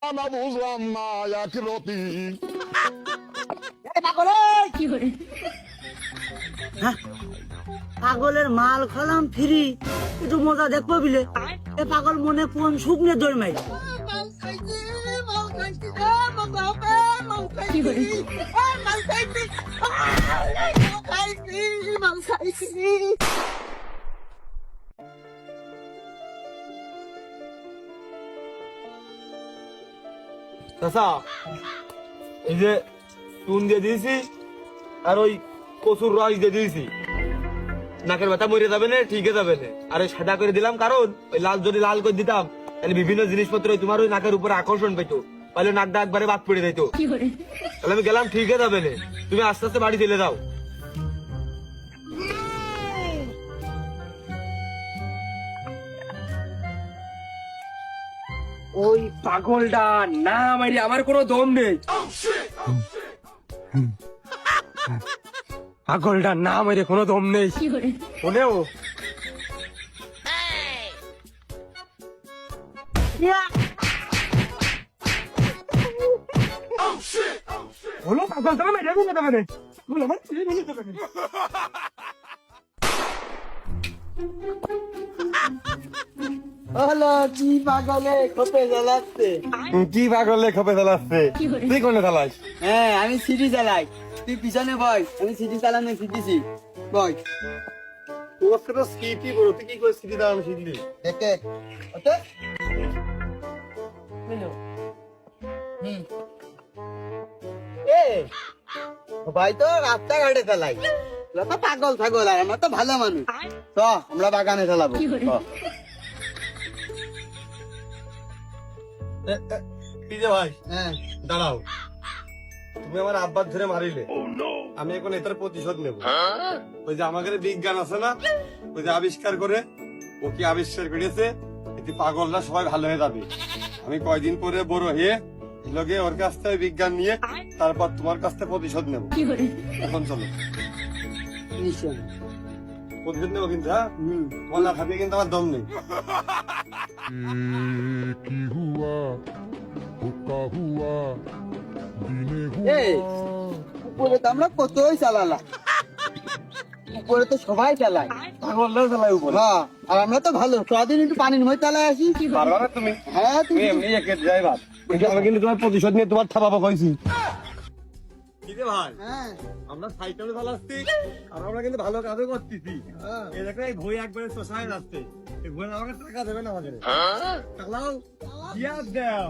না বুঝলাম না এক রতি। পাগলের মাল খালাম ফ্রি, একটু মজা দেখবো বিলে। এ পাগল মনে কোন শুকনে দৌড় মাই। চাচা এই যে চুন দিয়ে দিয়েছি আর ওই কচুর রস দিয়ে দিয়েছি, নাকের ব্যথা মরে যাবে না, ঠিক হয়ে যাবে না। আর ওই সাদা করে দিলাম কারণ ওই লাল যদি লাল করে দিতাম তাহলে বিভিন্ন জিনিসপত্র ওই তোমার ওই নাকের উপরে আকর্ষণ পেতো, তাহলে নাকটা একবারে বাদ পড়ে যেত। তাহলে আমি গেলাম, ঠিক হয়ে যাবে না, তুমি আস্তে আস্তে বাড়ি চলে যাও। ওই পাগলটা না মারি আমার কোনো দম নেই। পাগলটা না মারি কোনো দম নেই। শোনেও হলো পাগল তো মেরে দিতে পারে, বলো আমার মেরে দিতে পারে। হলো কি পাগলে খোপে জ্বালাচ্ছে। কি পাগলে খপে চালাচ্ছে, তুই কোনে চালাস? হ্যাঁ আমি সিটি চালাই, তুই পিছনে বয়, আমি সিটি চালানো শিখেছি। বয় তোর তো স্কিপই করো, তুই কি করে স্কিপি দাও আমি শিখলি? দেখে ওতে ভাই তো রাস্তাঘাটে চালাই, তো পাগল ছাগল, আর আমরা তো ভালো মানুষ। তো আমরা বাগানে চালাবো। কি যে ভাই, হ্যাঁ দাঁড়াও, তুমি আমার আব্বার ধরে মারিলে, আমি এখন এটার প্রতিশোধ নেব। ওই যে আমাদের বিজ্ঞান আছে না, ওই যে আবিষ্কার করে, ও কি আবিষ্কার করেছে, এটি পাগলরা সবাই ভালো হয়ে যাবে। আমি কয়দিন পরে বড় হয়ে লগে ওর কাছ থেকে বিজ্ঞান নিয়ে তারপর তোমার কাছ থেকে প্রতিশোধ নেব। এখন চলো নিশ্চয়। প্রতিশোধ নেবো কিন্তু, হ্যাঁ তোমার না খাবি কিন্তু আমার দম নেই। কি হুয়া হুকা হুয়া দিনে এই উপরে তো আমরা কতই চালালাম, উপরে তো সবাই চালায়, পাগলরা চালাই উপরে। হ্যাঁ আর আমরা তো ভালো, সারাদিন একটু পানির মধ্যে চালাই আসি। পারবা না তুমি? হ্যাঁ তুমি এমনি একে ড্রাইভার, আমি কিন্তু তোমার প্রতিশোধ নিয়ে তোমার থাবা কইছি। কি রে ভাই, হ্যাঁ আমরা সাইকেলে চালাচ্ছি আর আমরা কিন্তু ভালো কাজও করতেছি। এই দেখো এই ভই একবারে শোষায় যাচ্ছে, এই ভই আমাকে টাকা দেবে না আমাদের। চালাও, দিয়া দাও।